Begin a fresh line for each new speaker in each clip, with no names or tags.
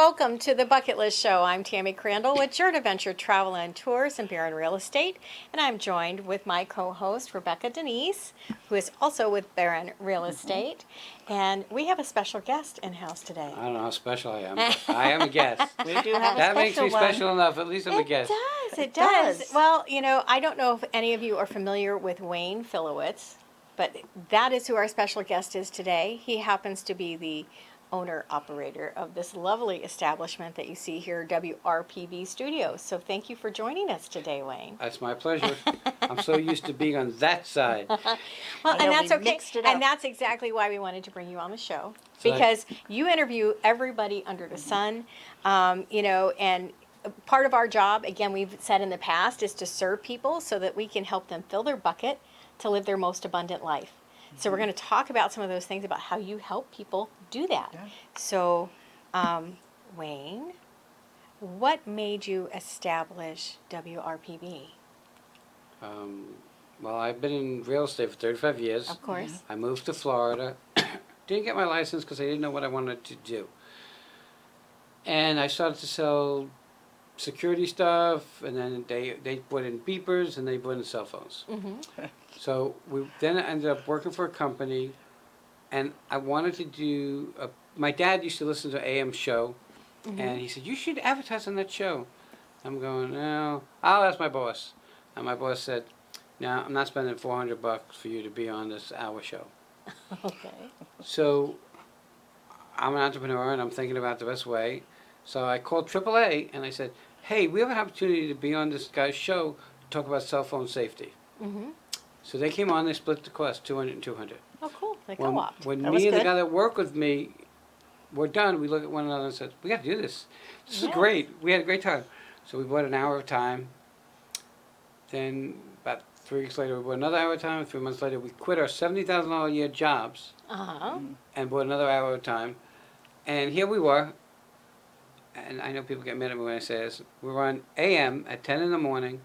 welcome to the Bucket List Show. I'm Tammy Crandell with Journey Adventure Travel and Tours and Vero Real Estate, and I'm joined with my co-host Rebecca Danise, who is also with Vero Real Estate, and we have a special guest in house today.
I don't know how special I am, but I am a guest.
We do have
That
a
makes me
special
special enough. At least I'm a guest.
It does. Well, you know, I don't know if any of you are familiar with Wayne Filowitz, but that is who our special guest is today. He happens to be the owner-operator of this lovely establishment that you see here, WRPB Studios. So thank you for joining us today, Wayne.
That's my pleasure. I'm so used to being on that side.
Well, and that's okay. And that's exactly why we wanted to bring you on the show,
So
because you interview everybody under the sun, you know, and part of our job, again, we've said in the past, is to serve people so that we can help them fill their bucket to live their most abundant life. So we're going to talk about some of those things about how you help people do that. Yeah. So, Wayne, what made you establish WRPB?
Well, I've been in real estate for 35 years.
Of course.
I moved to Florida. Didn't get my license because I didn't know what I wanted to do. And I started to sell security stuff, and then they put in beepers, and they put in cell phones. Mm-hmm. So we then ended up working for a company, and I wanted to do my dad used to listen to an AM show, and he said, you should advertise on that show. I'm going, no, I'll ask my boss. And my boss said, no, I'm not spending $400 for you to be on this hour show.
Okay.
So I'm an entrepreneur, and I'm thinking about the best way. So I called AAA, and I said, hey, we have an opportunity to be on this guy's show to talk about cell phone safety. Mm-hmm. So they came on, they split the cost, $200 and $200.
Oh, cool. They co-opted.
When me and the guy that worked with me were done, we looked at one another and said, we got to do this. This is great. We had a great time. So we bought an hour of time. Then about 3 weeks later, we bought another hour of time. 3 months later, we quit our $70,000 a year jobs and bought another hour of time. And here we were. And I know people get mad at me when I say this. We were on AM at 10 in the morning.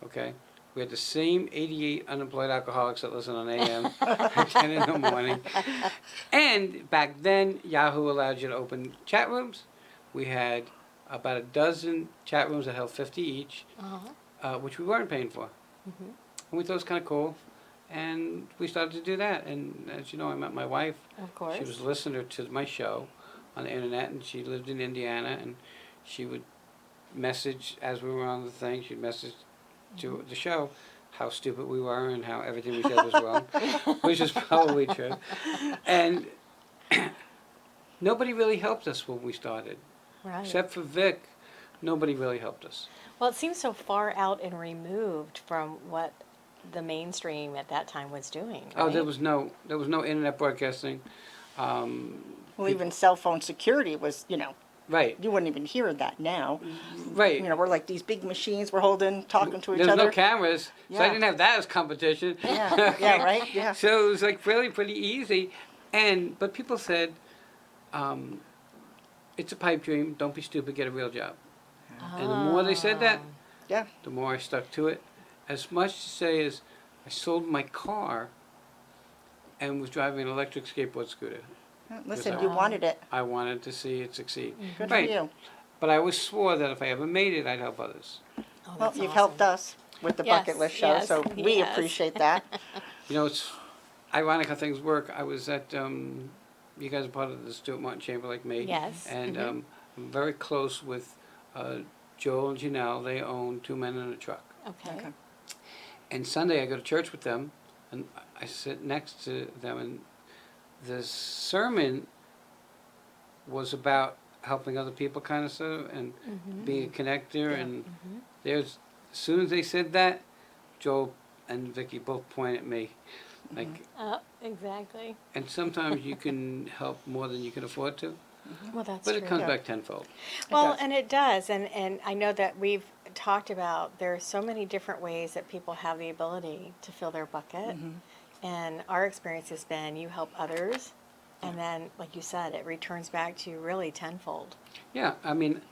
Okay. We had the same 88 unemployed alcoholics that listen on AM at 10 in the morning. And back then, Yahoo allowed you to open chat rooms. We had about a dozen chat rooms that held 50 each, which we weren't paying for. Mm-hmm. And we thought it was kind of cool. And we started to do that. And as you know, I met my wife.
Of course.
She was a listener to my show on the internet, and she lived in Indiana, and she would message as we were on the thing. She'd message to the show how stupid we were and how everything we said was wrong, which is probably true. And nobody really helped us when we started. Right. Except for Vic, nobody really helped us.
Well, it seems so far out and removed from what the mainstream at that time was doing. Right?
Oh, there was no internet broadcasting.
Well, even cell phone security was, you know,
right.
You wouldn't even hear that now.
Right.
You know, we're like these big machines we're holding, talking to each
other.
other.
There's no cameras, so I didn't have that as competition.
Yeah, yeah, right? Yeah.
So it was like really pretty easy. But people said, it's a pipe dream, don't be stupid, get a real job. Oh. And the more they said that, the more I stuck to it. As much to say as I sold my car and was driving an electric skateboard scooter.
Listen, you wanted it.
I wanted to see it succeed.
Good for you.
But I always swore that if I ever made it, I'd help others.
Oh,
well, you've helped us with the Bucket List Show, so we appreciate that.
You know, it's ironic how things work. I was at, you guys are part of the Stuart Martin Chamber like me.
Yes.
And I'm very close with Joel and Janelle. They own Two Men in a Truck.
Okay.
And Sunday I go to church with them, and I sit next to them, and the sermon was about helping other people, kind of stuff, and being a connector. Yeah. And there's, as soon as they said that, Joel and Vicky both point at me, like.
Oh, exactly.
And sometimes you can help more than you can afford to.
Well, that's
but
true.
It comes back tenfold.
Well, and it does, and I know that we've talked about there are so many different ways that people have the ability to fill their bucket. And our experience has been you help others, and then, like you said, it returns back to you really tenfold.
Yeah, I mean,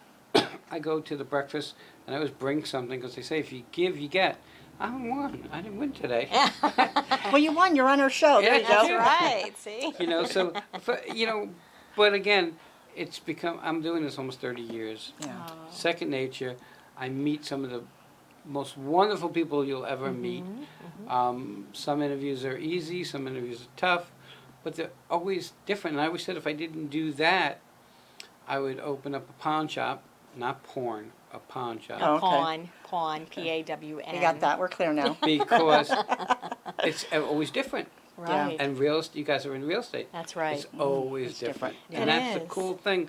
I go to the breakfast, and I always bring something, because they say if you give, you get. I won. I didn't win today.
Well, you won. You're on our show. There you go.
That's right. See?
You know, so, but again, it's become, I'm doing this almost 30 years.
Yeah.
Oh.
Second nature. I meet some of the most wonderful people you'll ever meet. Some interviews are easy, some interviews are tough, but they're always different. And I always said if I didn't do that, I would open up a pawn shop, not porn, a pawn shop.
Oh, okay.
Pawn, P-A-W-N.
We got that. We're clear now.
Because it's always different.
Right.
And real estate, you guys are in real estate.
That's right.
It's always
It's
different.
different.
And
It
that's the
is.
cool thing.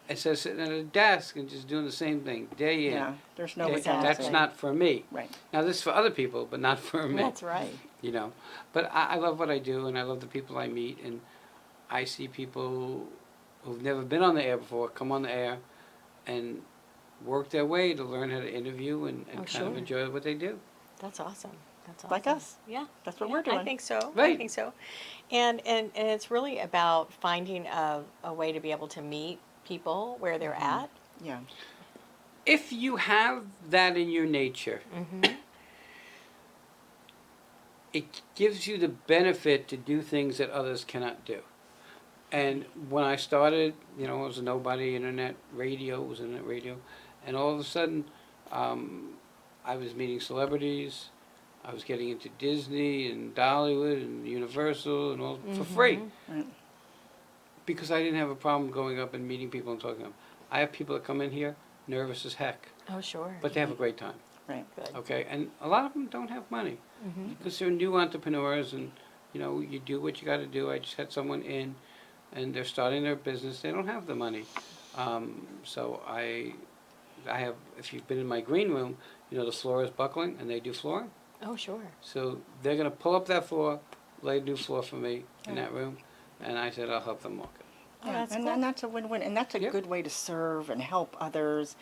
Instead of sitting at a desk and just doing the same thing day in.
Yeah. There's no
day-
results.
That's not for me.
Right.
Now this is for other people, but not for me.
That's right.
You know, but I love what I do, and I love the people I meet, and I see people who've never been on the air before come on the air and work their way to learn how to interview and
Oh,
kind of
sure.
enjoy what they do.
That's awesome. That's awesome.
Like us.
Yeah.
That's what
Yeah,
we're doing.
I think so. I
Right.
think so. And it's really about finding a way to be able to meet people where they're at.
Yeah.
If you have that in your nature, it gives you the benefit to do things that others cannot do. And when I started, you know, it was a nobody, internet radio, and all of a sudden, I was meeting celebrities, I was getting into Disney and Dollywood and Universal and all for free.
Right.
Because I didn't have a problem going up and meeting people and talking to them. I have people that come in here nervous as heck,
Oh, sure.
but they have a great time.
Right.
Good.
Okay, and a lot of them don't have money because they're new entrepreneurs, and you know you do what you got to do. I just had someone in, and they're starting their business. They don't have the money, so I have. If you've been in my green room, you know the floor is buckling, and they do flooring.
Oh, sure.
So they're gonna pull up that floor, lay a new floor for me in that room, and I said I'll help them walk it.
Oh,
Yeah,
that's
and
cool.
that's a win-win, and that's a
Yep.
good way to serve and help others,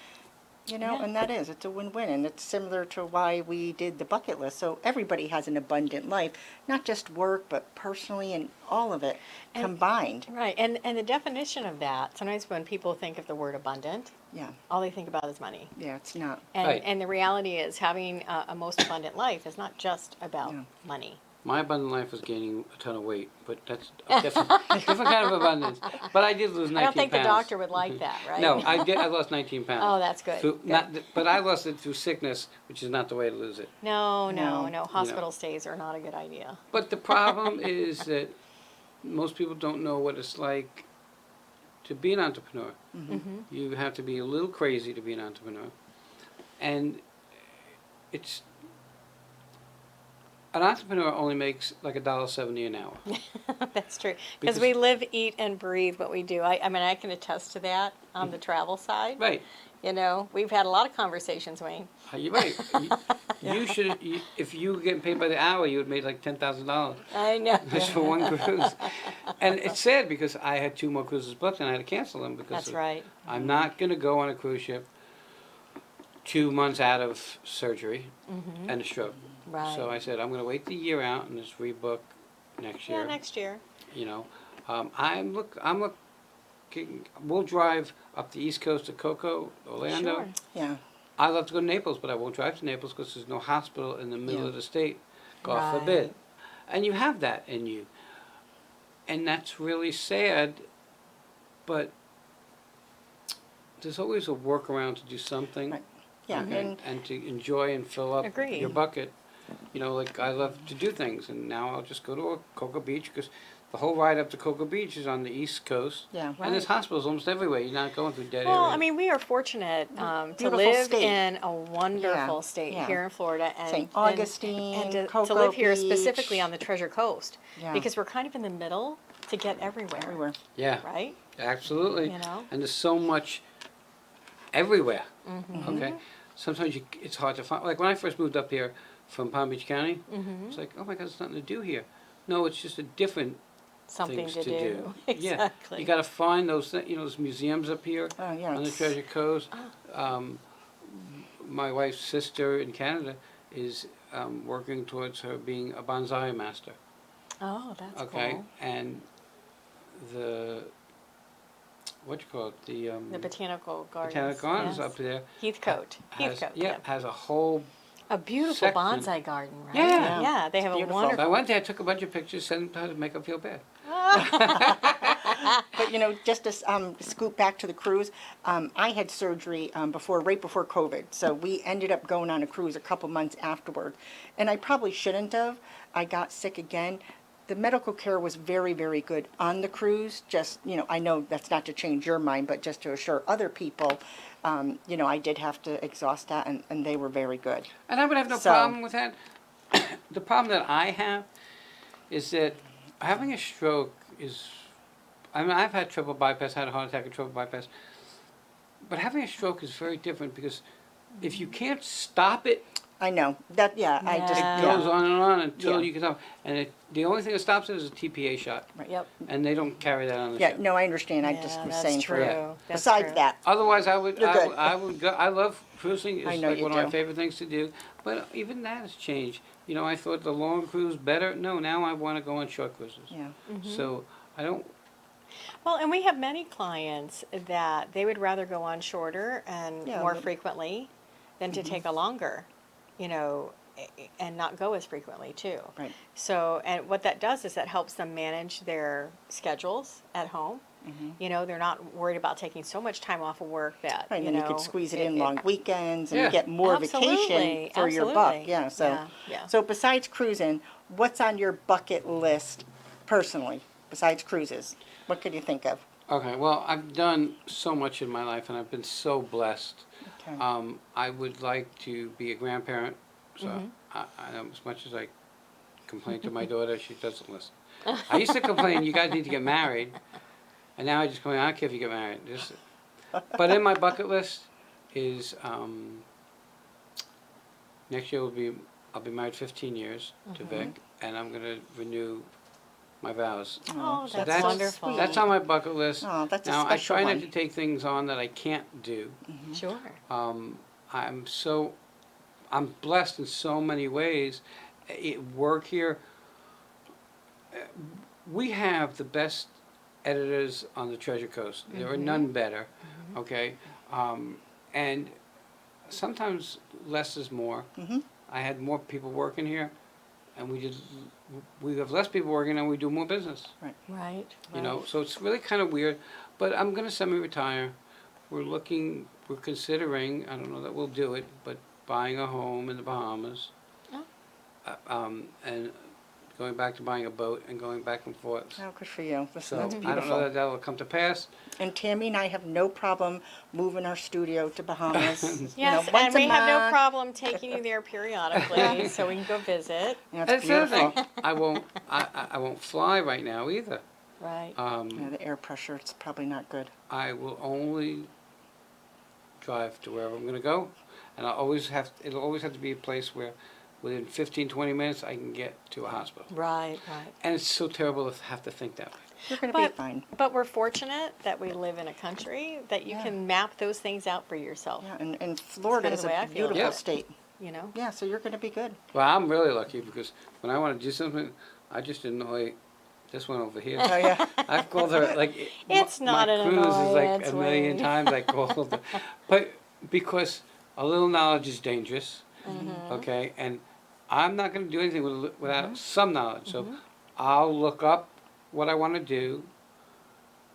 you know,
Yeah.
and that is, it's a win-win, and it's similar to why we did the bucket list, so everybody has an abundant life, not just work, but personally and all of it
And-
combined,
Right. And the definition of that, sometimes when people think of the word abundant,
yeah,
all they think about is money.
yeah, it's not,
And,
Right.
and the reality is having a most abundant life is not just about
Yeah.
money.
My abundant life was gaining a ton of weight, but that's a different, different kind of abundance. But I did lose 19 pounds.
I don't think the doctor would like that, right?
No, I did. I lost 19 pounds.
Oh, that's good.
Through,
Good.
not, but I lost it through sickness, which is not the way to lose it.
No. Hospital stays are not a good idea.
But the problem is that most people don't know what it's like to be an entrepreneur. You have to be a little crazy to be an entrepreneur, and it's an entrepreneur only makes like $1.70 an hour.
That's true.
Because-
Because we live, eat, and breathe what we do. I mean, I can attest to that on the travel side.
Right.
You know, we've had a lot of conversations, Wayne.
You're right. You should. If you were getting paid by the hour, you would make like $10,000
I know.
just for one cruise. And it's sad because I had 2 more cruises booked and I had to cancel them because
That's right.
I'm not going to go on a cruise ship 2 months out of surgery and a stroke.
Right.
So I said I'm going to wait the year out and just rebook next year.
Yeah, next year.
You know, I'm looking. We'll drive up the East Coast to Cocoa, Orlando.
Sure.
yeah,
I love to go to Naples, but I won't drive to Naples because there's no hospital in the middle
Yeah.
of the state. God
Right.
forbid. And you have that in you. And that's really sad, but there's always a workaround to do something.
Right. yeah,
Okay? And to enjoy and fill up
Agreed.
your bucket. You know, like I love to do things, and now I'll just go to a Cocoa Beach because the whole ride up to Cocoa Beach is on the East Coast.
yeah,
And there's hospitals almost everywhere. You're not going through dead
Well,
areas.
I mean, we are fortunate to
Beautiful
live
state.
in a wonderful
Yeah,
state
yeah.
here in Florida, and
St. Augustine,
and to
Cocoa
live here
Beach.
specifically on the Treasure Coast,
Yeah.
because we're kind of in the middle to get
everywhere,
yeah.
right?
Absolutely.
You know?
And there's so much everywhere.
Mm-hmm.
Okay. Sometimes it's hard to find. Like when I first moved up here from Palm Beach County,
Mm-hmm.
it's like, oh my God, there's nothing to do here. No, it's just a different
Something
things
to
to
do.
Yeah.
Exactly.
You got to find those, those museums up here
oh, yeah,
on the
it's-
Treasure Coast. My wife's sister in Canada is working towards her being a bonsai master.
Oh, that's
Okay,
cool.
and the what you call it the
Botanical Gardens.
Botanic Gardens
yes.
up there
Heathcote.
has,
Heathcote.
yeah, has a whole.
A beautiful
section.
bonsai garden, right?
Yeah.
Yeah, they have a
beautiful.
I
wonderful.
went there, took a bunch of pictures, sent them to her to make her feel bad.
But just to scoot back to the cruise, I had surgery right before COVID. So we ended up going on a cruise a couple months afterward. And I probably shouldn't have. I got sick again. The medical care was very, very good on the cruise. Just, I know that's not to change your mind, but just to assure other people, I did have to exhaust that, and they were very good.
And I would have no problem with that. The problem that I have is that having a stroke is, I've had triple bypass, had a heart attack and triple bypass, but having a stroke is very different because if you can't stop it,
I know that. Yeah,
Yeah.
I just
it goes on and on until
Yeah.
you can stop. And the only thing that stops it is a TPA shot.
Right.
Yep.
And they don't carry that on the
Yeah,
ship.
no, I understand. I
Yeah,
just was
that's
saying
true.
for
That's
besides
true.
that.
Otherwise, I would
You're good.
I would go. I love cruising. It's
I know
like
you
one of my
do.
favorite things to do. But even that has changed. I thought the long cruise better. No, now I want to go on short cruises.
Yeah.
So I don't.
Well, and we have many clients that they would rather go on shorter and
Yeah,
more
but-
frequently than to take a longer, and not go as frequently too.
Right.
So, and what that does is that helps them manage their schedules at home. They're not worried about taking so much time off of work that,
Right, and then you could squeeze it in long weekends and
Yeah.
get more
Absolutely,
vacation for your buck.
absolutely.
Yeah. So,
Yeah.
so besides cruising, what's on your bucket list personally? Besides cruises, what could you think of?
Okay. Well, I've done so much in my life, and I've been so blessed.
Okay.
I would like to be a grandparent. So I know as much as I complain to my daughter, she doesn't listen. I used to complain, you guys need to get married. And now I just complain, I don't care if you get married. But in my bucket list is next year I'll be married 15 years to Vic, and I'm going to renew my vows.
Oh,
So
that's wonderful.
That's on my bucket list.
Oh, that's a
now, I
special
try
one.
not to take things on that I can't do.
Sure.
I'm blessed in so many ways. Work here, we have the best editors on the Treasure Coast. There are none better, okay? And sometimes less is more. I had more people working here, and we have less people working and we do more business.
Right.
So it's really kind of weird, but I'm going to semi-retire. We're considering, I don't know that we'll do it, but buying a home in the Bahamas, and going back to buying a boat and going back and forth.
Oh, good for you.
So
That's
I
beautiful.
don't know that will come to pass.
And Tammy and I have no problem moving our studio to Bahamas.
Yes,
once
and we
a
have no
month.
problem taking you there periodically, so we can go visit.
Yeah,
That's
it's
the other
beautiful.
thing. I won't fly right now either.
Right.
Yeah, the air pressure, it's probably not good.
I will only drive to wherever I'm going to go, and it'll always have to be a place where within 15, 20 minutes I can get to a hospital.
Right.
And it's so terrible to have to think that way.
You're going to be fine.
But we're fortunate that we live in a country that you
Yeah.
can map those things out for yourself.
Yeah, and Florida
kind of
is
the way I
a
feel.
beautiful
Yeah.
state. Yeah, so you're going to be good.
Well, I'm really lucky because when I want to do something, I just annoy this one over here.
Oh, yeah.
I've called her like
It's not an
my cruise is like
annoyance,
a million
Wayne.
times I called her. But because a little knowledge is dangerous, okay, and I'm not going to do anything without some knowledge. So I'll look up what I want to do,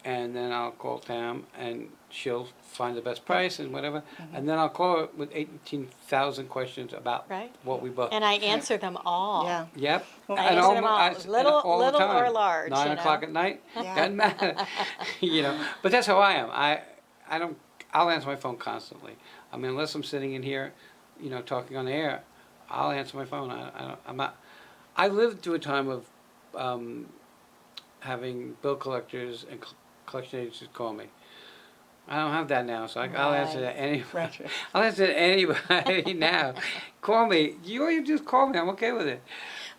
and then I'll call Tam, and she'll find the best price and whatever, and then I'll call her with 18,000 questions about
Right.
what we booked.
And I answer them all.
Yeah.
Yep.
I answer them all, little
the time.
or large.
9 o'clock at night,
Yeah.
doesn't matter. But that's how I am. I'll answer my phone constantly. I mean, unless I'm sitting in here, talking on the air, I'll answer my phone. I'm not. I lived through a time of having bill collectors and collection agents call me. I don't have that now, so I'll answer
Right.
to anybody.
Right.
I'll answer to anybody now. Call me. You just call me. I'm okay with it.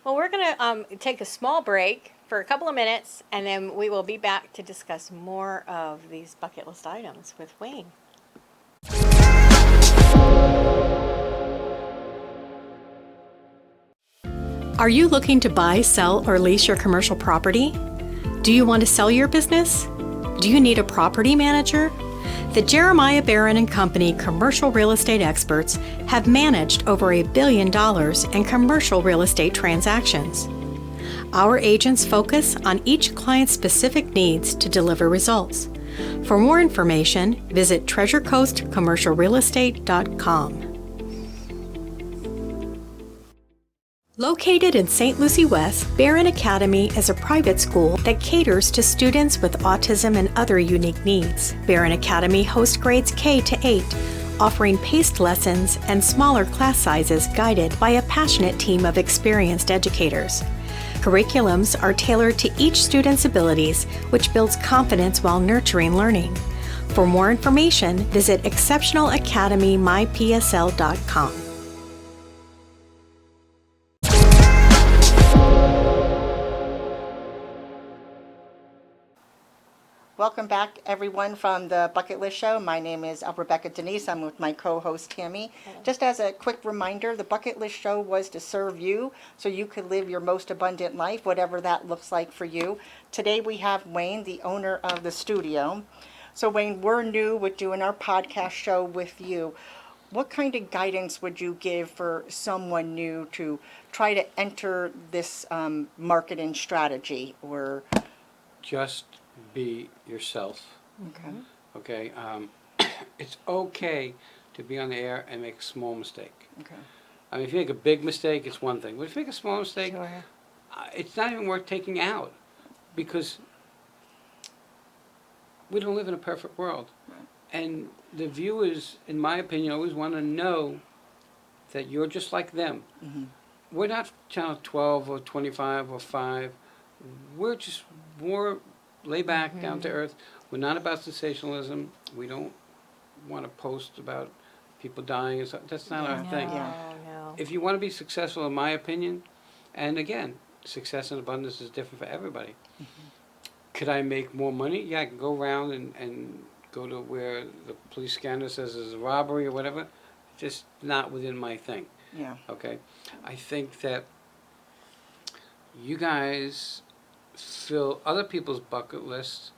Well, we're going to take a small break for a couple of minutes, and then we will be back to discuss more of these bucket list items with Wayne. Are you looking to buy, sell, or lease your commercial property? Do you want to sell your business? Do you need a property manager? The Jeremiah Barron and Company commercial real estate experts have managed over $1 billion in commercial real estate transactions. Our agents focus on each client's specific needs to deliver results. For more information, visit treasurecoastcommercialrealestate.com. Located in St. Lucie West, Barron Academy is a private school that caters to students with autism and other unique needs. Barron Academy hosts grades K to 8, offering paced lessons and smaller class sizes guided by a passionate team of experienced educators. Curriculums are tailored to each student's abilities, which builds confidence while nurturing learning. For more information, visit exceptionalacademymypsl.com.
Welcome back, everyone, from the Bucket List Show. My name is Rebecca Danise. I'm with my co-host, Tammy. Just as a quick reminder, the Bucket List Show was to serve you so you could live your most abundant life, whatever that looks like for you. Today we have Wayne, the owner of the studio. So, Wayne, we're new with doing our podcast show with you. What kind of guidance would you give for someone new to try to enter this marketing strategy? Or
Just be yourself.
okay.
Okay? It's okay to be on the air and make a small mistake.
Okay.
I mean, if you make a big mistake, it's one thing. But if you make a small mistake,
Sure.
it's not even worth taking out, because we don't live in a perfect world.
Right.
And the viewers, in my opinion, always want to know that you're just like them.
Mm-hmm.
We're not channel 12 or 25 or 5. We're just more laid back, down to earth. We're not about sensationalism. We don't want to post about people dying and stuff. That's not our thing.
Yeah.
No.
If you want to be successful, in my opinion, and again, success and abundance is different for everybody. Could I make more money? Yeah, I can go around and go to where the police scanner says there's a robbery or whatever. Just not within my thing.
Yeah.
Okay? I think that you guys fill other people's bucket lists,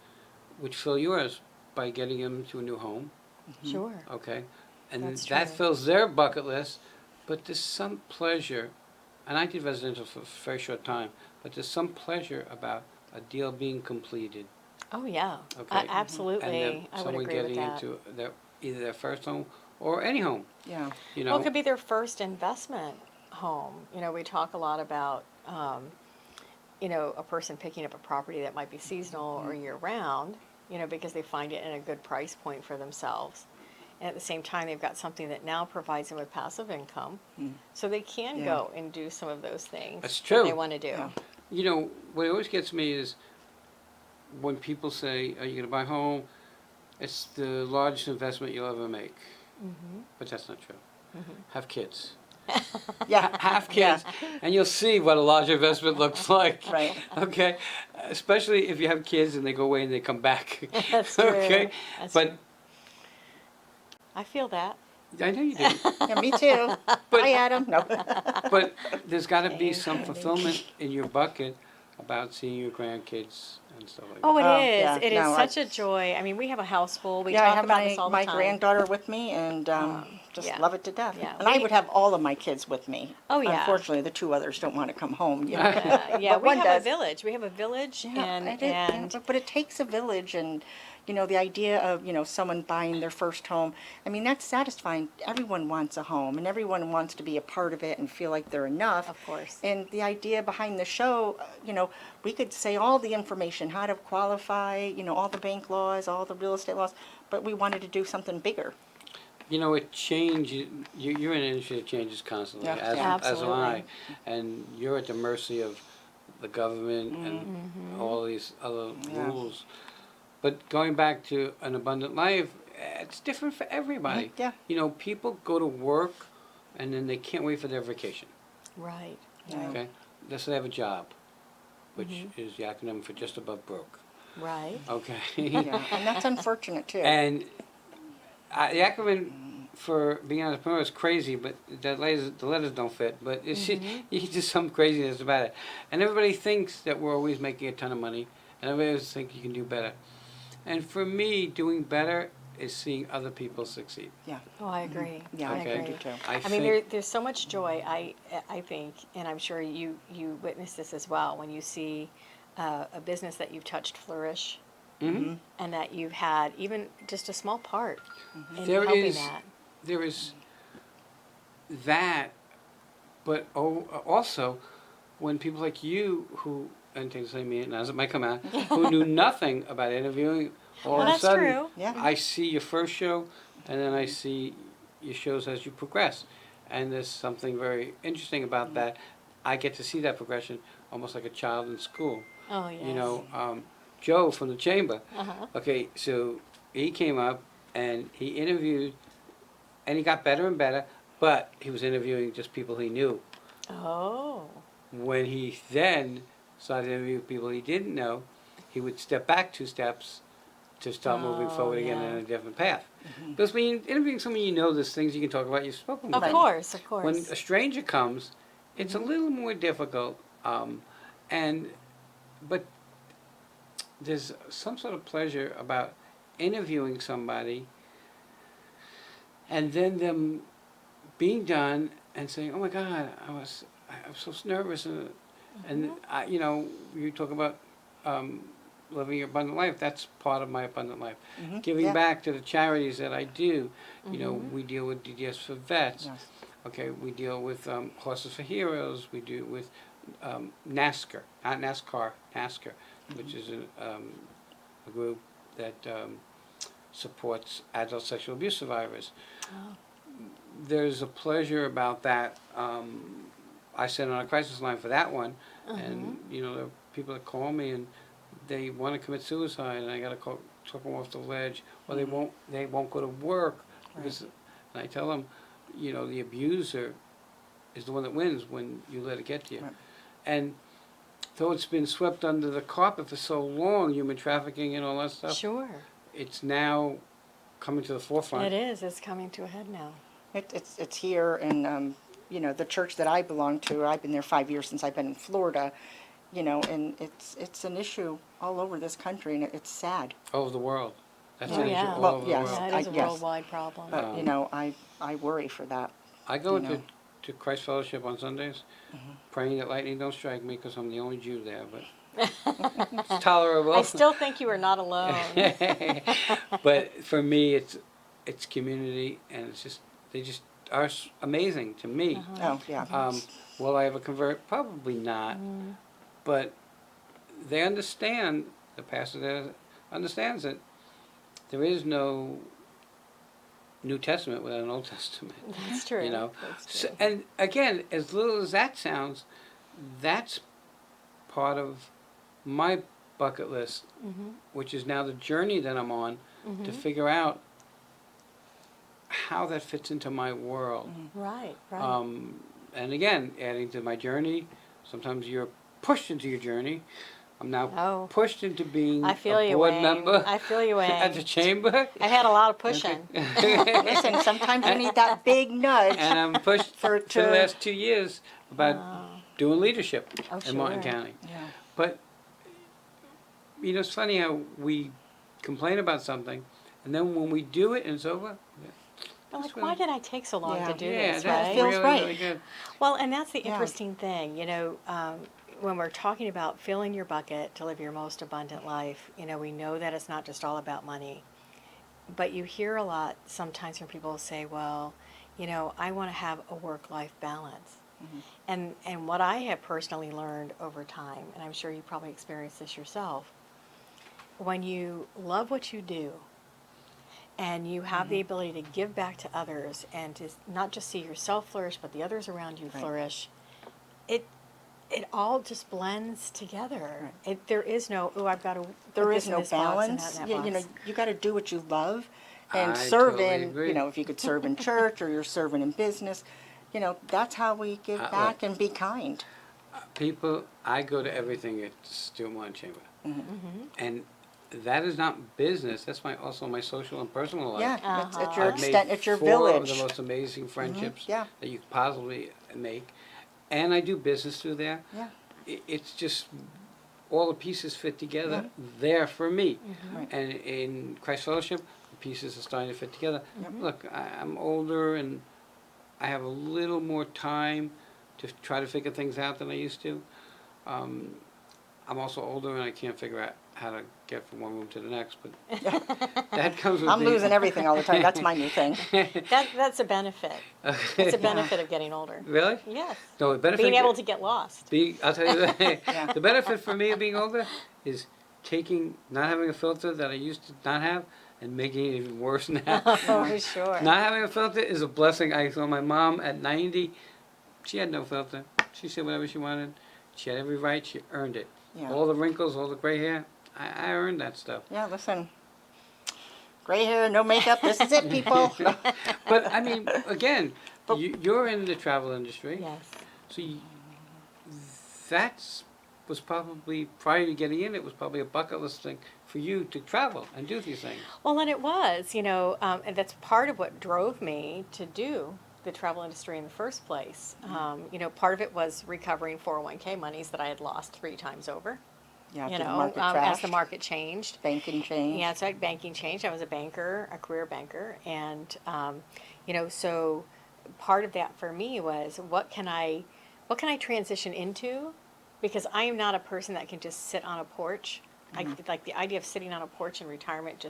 which fill yours by getting them to a new home.
Sure.
Okay? And
That's
that
true.
fills their bucket list, but there's some pleasure, and I did residential for a very short time, but there's some pleasure about a deal being completed.
Oh, yeah.
Okay.
Absolutely.
And then
I would
someone
agree
getting
with that.
into either their first home or any home.
Yeah.
You
Well,
know,
it could be their first investment home. You know, we talk a lot about, you know, a person picking up a property that might be seasonal or year-round, you know, because they find it in a good price point for themselves. And at the same time, they've got something that now provides them with passive income, so they can
Yeah.
go and do some of those things
That's
that
true.
they want to do.
Yeah.
you know, what always gets me is when people say, "Are you going to buy a home?" It's the largest investment you'll ever make. But that's not true. Have kids.
Yeah.
Have kids, and you'll see what a large investment looks like.
Right.
Okay? Especially if you have kids and they go away and they come back.
That's true.
Okay?
That's
But
true. I feel that.
I know you do.
Yeah, me too. Hi, Adam. No.
But there's got to be
Thanks,
some
Andy.
fulfillment in your bucket about seeing your grandkids and stuff like that.
Oh, it
Oh,
is.
yeah.
It is
No,
such a joy. I mean, we have a house full. We
Yeah, I
talk
have
about this all the
my
time.
granddaughter with me, and just
yeah.
love it to death.
Yeah,
And I
we-
would have all of my kids with me.
Oh, yeah.
Unfortunately, the two others don't want to come home. You know?
Yeah,
But
we
one
have
does.
a village. We have a village,
Yeah,
and
I did, yeah, but it takes a village, and you know the idea of someone buying their first home. I mean, that's satisfying. Everyone wants a home, and everyone wants to be a part of it and feel like they're enough.
Of course.
And the idea behind the show, we could say all the information, how to qualify, all the bank laws, all the real estate laws, but we wanted to do something bigger.
You know, it changes. You're in an industry that changes constantly,
Yeah.
as
Absolutely.
am I. And you're at the mercy of the government and all these other
Yeah.
rules. But going back to an abundant life, it's different for everybody.
Yeah.
You know, people go to work and then they can't wait for their vacation.
Right.
Yeah.
Okay? Let's say they have a job, which is the acronym for just above broke.
Right.
Okay?
Yeah, and that's unfortunate too.
And the acronym for being an entrepreneur is crazy, but the letters don't fit. But it's just some craziness about it. And everybody thinks that we're always making a ton of money, and everybody always thinks you can do better. And for me, doing better is seeing other people succeed.
Yeah.
Oh, I agree.
Yeah,
I
I
agree.
do too.
I mean, there's so much joy. I think, and I'm sure you witness this as well when you see a business that you've touched flourish, and that you've had even just a small part in helping that.
There is that, but also when people like you who, and things like me, and as it might come out, who knew nothing about interviewing, all of a
That's
sudden,
true.
Yeah.
I see your first show, and then I see your shows as you progress. And there's something very interesting about that. I get to see that progression almost like a child in school.
Oh, yes.
You know, Joe from the Chamber. Okay, so he came up and he interviewed, and he got better and better, but he was interviewing just people he knew.
Oh.
When he then started interviewing people he didn't know, he would step back 2 steps to start moving forward again
yeah.
in a different path. Because when you're interviewing someone you know, there's things you can talk about, you've spoken
Of
about.
course.
When a stranger comes, it's a little more difficult, but there's some sort of pleasure about interviewing somebody and then them being done and saying, "Oh my God, I was so nervous," and you know, you talk about living your abundant life. That's part of my abundant life. Giving back to the charities that I do. You know, we deal with DDS for vets.
Yes.
Okay, we deal with Horses for Heroes. We do with NASCAR, not NASCAR, NASCAR, which is a group that supports adult sexual abuse survivors. There's a pleasure about that. I sit on a crisis line for that one, and you know, there are people that call me and they want to commit suicide, and I got to talk them off the ledge, or they won't go to work because, and I tell them, you know, the abuser is the one that wins when you let it get to you.
Right.
And though it's been swept under the carpet for so long, human trafficking and all that stuff,
Sure.
it's now coming to the forefront.
It is. It's coming to a head now.
It's here, and you know, the church that I belong to, I've been there 5 years since I've been in Florida, you know, and it's an issue all over this country, and it's sad.
All over the world. That's
Oh,
an issue
yeah.
all
Well,
over
yes.
the world.
Yeah, it is a
yes.
worldwide problem.
But you know, I worry for that.
I go
you know.
to Christ Fellowship on Sundays, praying that lightning don't strike me because I'm the only Jew there, but it's tolerable.
I still think you are not alone.
But for me, it's community, and they just are amazing to me.
Oh, yeah.
Will I ever convert? Probably not. But they understand, the pastor there understands that there is no New Testament without an Old Testament.
That's true.
You know,
That's true.
and again, as little as that sounds, that's part of my bucket list, which is now the journey that I'm on to figure out how that fits into my world.
Right, right.
And again, adding to my journey, sometimes you're pushed into your journey. I'm now pushed into being
I feel
a
you,
board
Wayne.
member
I feel you, Wayne.
at the chamber.
I've had a lot of pushing.
Listen, sometimes you need that big nudge.
And I'm pushed for the last 2 years about doing leadership in Martin
sure.
County.
Yeah.
But, you know, it's funny how we complain about something, and then when we do it and it's over,
I'm like, why did I take so long to do
yeah,
this,
that's
right?
feels
really,
right.
really good.
Well, and that's the
Yeah.
interesting thing, you know, when we're talking about filling your bucket to live your most abundant life, you know, we know that it's not just all about money. But you hear a lot sometimes when people say, well, you know, I want to have a work-life balance. And what I have personally learned over time, and I'm sure you probably experienced this yourself, when you love what you do, and you have the ability to give back to others and to not just see yourself flourish, but the others around you flourish, it all just blends together. There is no, I've got to
There
put
is
this in
no
this box and
balance.
that in that
You know,
box.
you got to do what you love, and
I
serve
totally
in.
agree.
You know, if you could serve in church or you're serving in business, you know, that's how we give back and be kind.
People, I go to everything at Steel Martin Chamber. And that is not business. That's also my social and personal life.
Yeah, it's your
I've made
extent. It's your
4
village.
of the most amazing friendships
Yeah.
that you could possibly make. And I do business through there.
Yeah.
It's just all the pieces fit together there for me.
Right.
And in Christ Fellowship, the pieces are starting to fit together. Look, I'm older and I have a little more time to try to figure things out than I used to. I'm also older and I can't figure out how to get from one room to the next, but that comes with
I'm
being-
losing everything all the time. That's my new thing.
That's a benefit. It's a benefit of getting older.
Really?
Yes.
No, the benefit
Being able to get lost.
I'll tell you that.
Yeah.
The benefit for me of being older is not having a filter that I used to not have and making it even worse now.
Oh, sure.
Not having a filter is a blessing. I saw my mom at 90. She had no filter. She said whatever she wanted. She had every right. She earned it.
Yeah.
All the wrinkles, all the gray hair, I earned that stuff.
Yeah, listen. Gray hair, no makeup. This is it, people.
But I mean, again, you're in the travel industry.
Yes.
So that's was probably, prior to getting in, it was probably a bucket list thing for you to travel and do these things.
Well, and it was, and that's part of what drove me to do the travel industry in the first place. Part of it was recovering 401k monies that I had lost 3 times over.
Yeah,
You
the
know,
market
as
crashed.
the market changed.
Banking change.
Yeah, so banking changed. I was a banker, a career banker, and so part of that for me was what can I transition into, because I am not a person that can just sit on a porch. Like the idea of sitting on a porch in retirement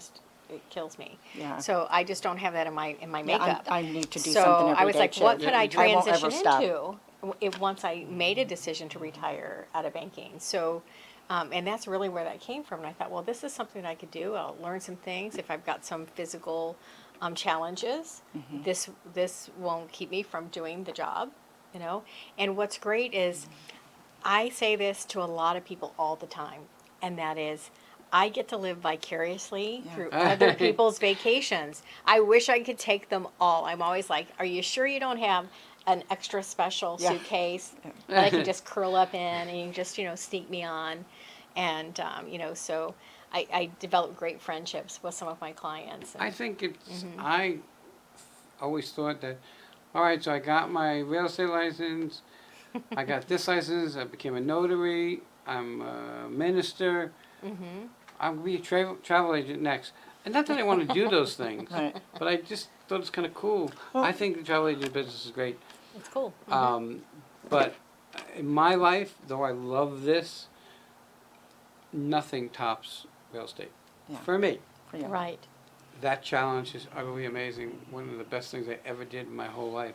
it kills me.
Yeah.
So I just don't have that in my
Yeah,
makeup.
I need to do
So
something every
I was
day,
like,
too.
what could I
I won't
transition
ever stop.
into once I made a decision to retire out of banking? So, and that's really where that came from. And I thought, well, this is something I could do. I'll learn some things. If I've got some physical challenges, this won't keep me from doing the job, And what's great is I say this to a lot of people all the time, and that is, I get to live vicariously through other people's vacations. I wish I could take them all. I'm always like, are you sure you don't have an extra special suitcase that I can just curl up in and you can just, sneak me on? And, so I developed great friendships with some of my clients.
I think I always thought that, all right, so I got my real estate license, I got this license, I became a notary, I'm a minister, I'm going to be a travel agent next. And not that I want to do those things,
Right.
but I just thought it's kind of cool. I think the travel agent business is great.
It's cool.
But in my life, though I love this, nothing tops real estate.
Yeah.
For me.
For you.
Right.
That challenge is utterly amazing. One of the best things I ever did in my whole life.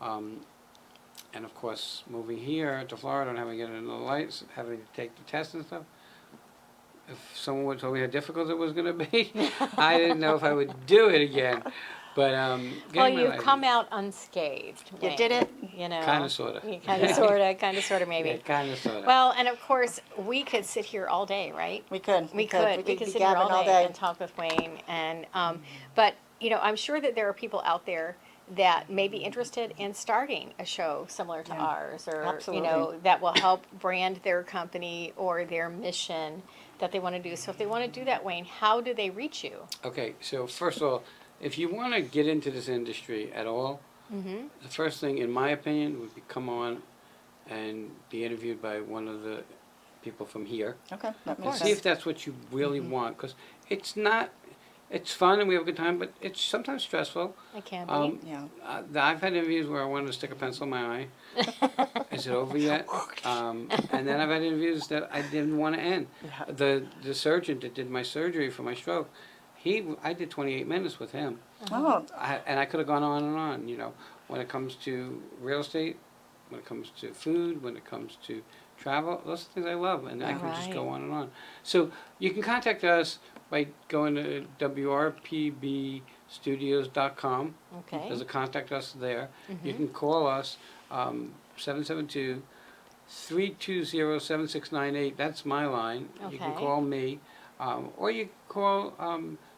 And of course, moving here to Florida and having to get another license, having to take the test and stuff. If someone would told me how difficult it was going to be, I didn't know if I would do it again. But
Well,
getting my
you've
license-
come out unscathed.
You
Wayne,
did it?
Kinda, sorta.
Kind of, sorta, maybe.
Yeah, kind of sort of.
Well, and of course, we could sit here all day, right?
We could.
We could
be
sit here
gabbing
all day and talk with Wayne. And but I'm sure that there are people out there that may be interested in starting a show similar to ours, or
Absolutely.
that will help brand their company or their mission that they want to do. So if they want to do that, Wayne, how do they reach you?
Okay, so first of all, if you want to get into this industry at all, the first thing, in my opinion, would be come on and be interviewed by one of the people from here.
Okay, that
And
makes
see if
sense.
that's what you really want, because it's fun and we have a good time, but it's sometimes stressful.
It can be.
Yeah.
I've had interviews where I wanted to stick a pencil in my eye. Is it over yet? And then I've had interviews that I didn't want to end.
Yeah.
The surgeon that did my surgery for my stroke, I did 28 minutes with him.
Oh,
And I could have gone on and on, when it comes to real estate, when it comes to food, when it comes to travel, those are things I love, and I can just go on and on. So you can contact us by going to wrpbstudios.com.
Okay.
There's a contact us there. You can call us, 772-320-7698. That's my line. You can
Okay.
call me. Or you call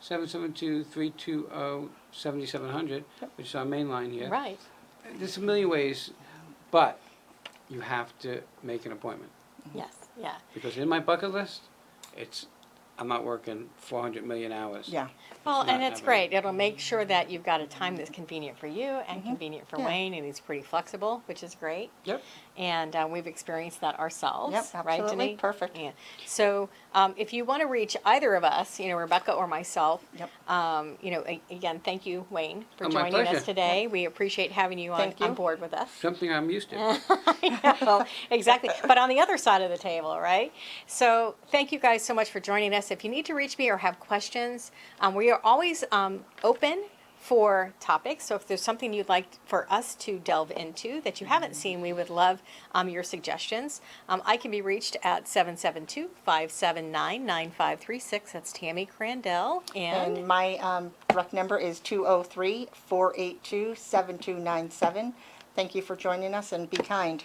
772-320-7700, which is our main line here.
Right.
There's a million ways, but you have to make an appointment.
Yes. Yeah.
Because in my bucket list, it's I'm not working 400 million hours.
Yeah.
Well,
It's
and
not
it's
happening.
great. It'll make sure that you've got a time that's convenient for you and convenient for
Yeah.
Wayne, and he's pretty flexible, which is great.
Yep.
And we've experienced that ourselves.
Yep,
Right,
absolutely.
Denise?
Perfect.
Yeah. So if you want to reach either of us, Rebecca or myself,
Yep.
Again, thank you, Wayne, for
Oh, my
joining us
pleasure.
today. We appreciate having you
Thank
on
you.
board with us.
Something I'm used to.
Well, exactly. But on the other side of the table, right? So thank you guys so much for joining us. If you need to reach me or have questions, we are always open for topics. So if there's something you'd like for us to delve into that you haven't seen, we would love your suggestions. I can be reached at 772-579-9536. That's Tammy Crandell.
And my direct number is 203-482-7297. Thank you for joining us, and be kind.